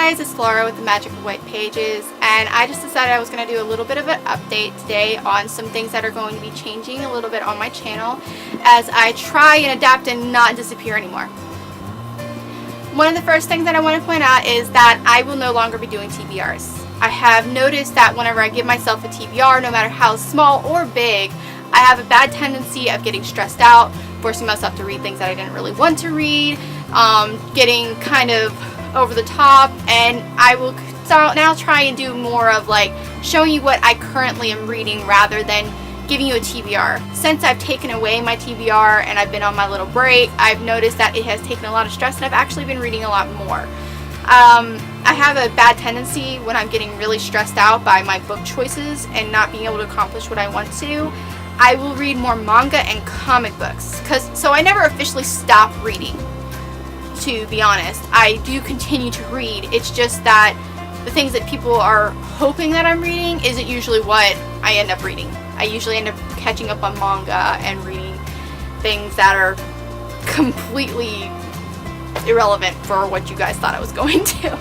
guys, it's Laura with The Magic of White Pages, and I just decided I was going to do a little bit of an update today on some things that are going to be changing a little bit on my channel as I try and adapt and not disappear anymore. One of the first things that I want to point out is that I will no longer be doing TBRs. I have noticed that whenever I give myself a TBR, no matter how small or big, I have a bad tendency of getting stressed out, forcing myself to read things that I didn't really want to read, getting kind of over the top, and I will now try and do more of like showing you what I currently am reading rather than giving you a TBR. Since I've taken away my TBR and I've been on my little break, I've noticed that it has taken a lot of stress and I've actually been reading a lot more. I have a bad tendency when I'm getting really stressed out by my book choices and not being able to accomplish what I want to. I will read more manga and comic books, so I never officially stop reading. To be honest, I do continue to read. It's just that the things that people are hoping that I'm reading isn't usually what I end up reading. I usually end up catching up on manga and reading things that are completely irrelevant for what you guys thought I was going to.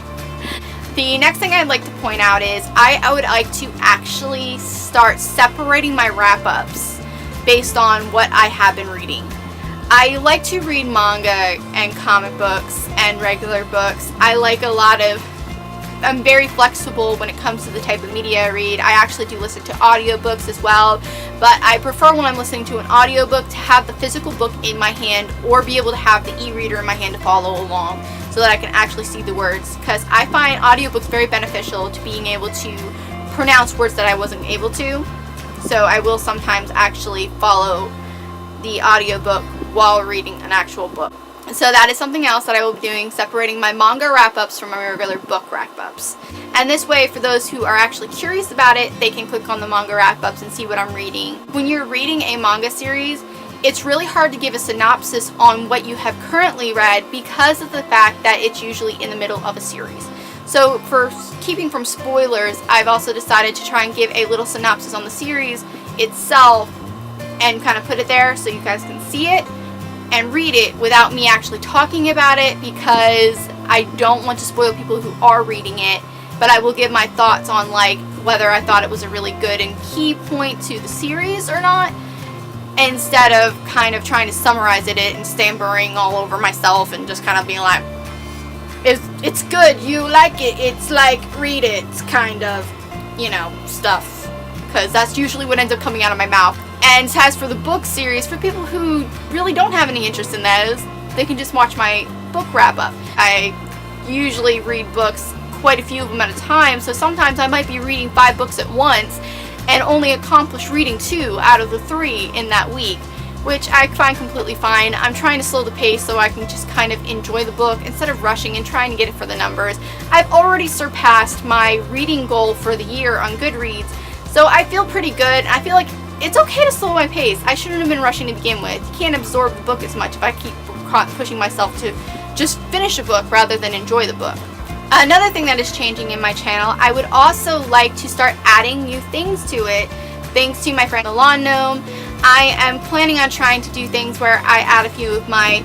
The next thing I'd like to point out is I would like to actually start separating my wrap-ups based on what I have been reading. I like to read manga and comic books and regular books. I'm very flexible when it comes to the type of media I read. I actually do listen to audiobooks as well, but I prefer when I'm listening to an audiobook to have the physical book in my hand or be able to have the e-reader in my hand to follow along so that I can actually see the words, because I find audiobooks very beneficial to being able to pronounce words that I wasn't able to. So I will sometimes actually follow the audiobook while reading an actual book. So that is something else that I will be doing, separating my manga wrap-ups from my regular book wrap-ups. And this way, for those who are actually curious about it, they can click on the manga wrap-ups and see what I'm reading. When you're reading a manga series, it's really hard to give a synopsis on what you have currently read because of the fact that it's usually in the middle of a series. So for keeping from spoilers, I've also decided to try and give a little synopsis on the series itself and kind of put it there so you guys can see it and read it without me actually talking about it, because I don't want to spoil people who are reading it, but I will give my thoughts on like whether I thought it was a really good and key point to the series or not, instead of kind of trying to summarize it and stammering all over myself and just kind of being like, it's good, you like it, it's like, read it, kind of, you know, stuff, because that's usually what ends up coming out of my mouth. And as for the book series, for people who really don't have any interest in those, they can just watch my book wrap-up. I usually read books, quite a few of them at a time, so sometimes I might be reading 5 books at once and only accomplish reading 2 out of the 3 in that week, which I find completely fine. I'm trying to slow the pace so I can just kind of enjoy the book instead of rushing and trying to get it for the numbers. I've already surpassed my reading goal for the year on Goodreads, so I feel pretty good. I feel like it's okay to slow my pace. I shouldn't have been rushing to begin with. You can't absorb the book as much if I keep pushing myself to just finish a book rather than enjoy the book. Another thing that is changing in my channel, I would also like to start adding new things to it. Thanks to my friend the Lawn Gnome, I am planning on trying to do things where I add a few of my,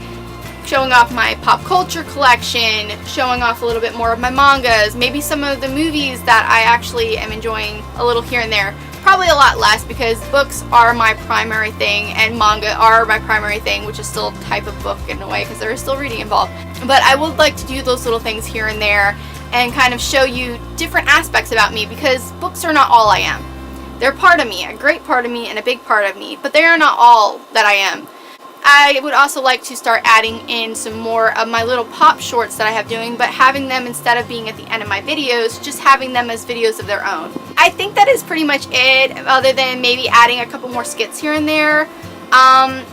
showing off my pop culture collection, showing off a little bit more of my mangas, maybe some of the movies that I actually am enjoying a little here and there. Probably a lot less, because books are my primary thing and manga are my primary thing, which is still a type of book in a way because there is still reading involved. But I would like to do those little things here and there and kind of show you different aspects about me, because books are not all I am. They're part of me, a great part of me and a big part of me, but they are not all that I am. I would also like to start adding in some more of my little pop shorts that I have doing, but having them, instead of being at the end of my videos, just having them as videos of their own. I think that is pretty much it, other than maybe adding a couple more skits here and there. I'm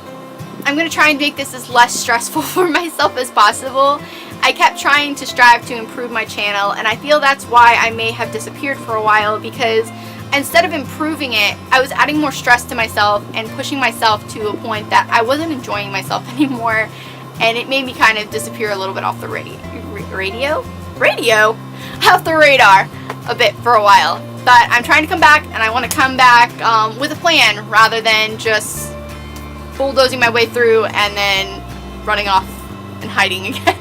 going to try and make this as less stressful for myself as possible. I kept trying to strive to improve my channel, and I feel that's why I may have disappeared for a while, because instead of improving it, I was adding more stress to myself and pushing myself to a point that I wasn't enjoying myself anymore, and it made me kind of disappear a little bit off the off the radar a bit for a while. But I'm trying to come back, and I want to come back with a plan rather than just bulldozing my way through and then running off and hiding again.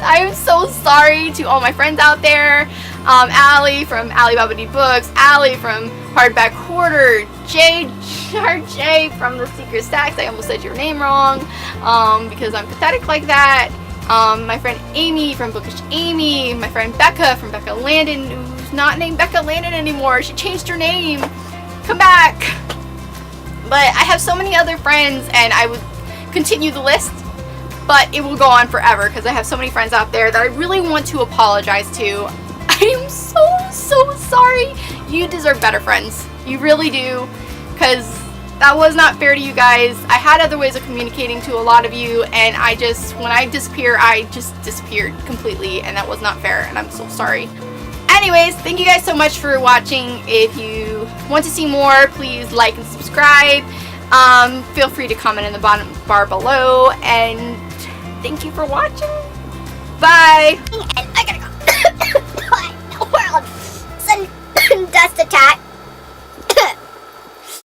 I am so sorry to all my friends out there. Allie from Allie Babadi Books, Allie from Hardback Hoarder, J from The Secret Stacks. I almost said your name wrong because I'm pathetic like that. My friend Amy from Bookish Amy, my friend Becca from Becca Landon, who's not named Becca Landon anymore. She changed her name. Come back. But I have so many other friends, and I would continue the list, but it will go on forever because I have so many friends out there that I really want to apologize to. I am so sorry. You deserve better friends. You really do, because that was not fair to you guys. I had other ways of communicating to a lot of you, and when I disappear, I just disappeared completely, and that was not fair, and I'm so sorry. Anyways, thank you guys so much for watching. If you want to see more, please like and subscribe. Feel free to comment in the bottom bar below, and thank you for watching. Bye!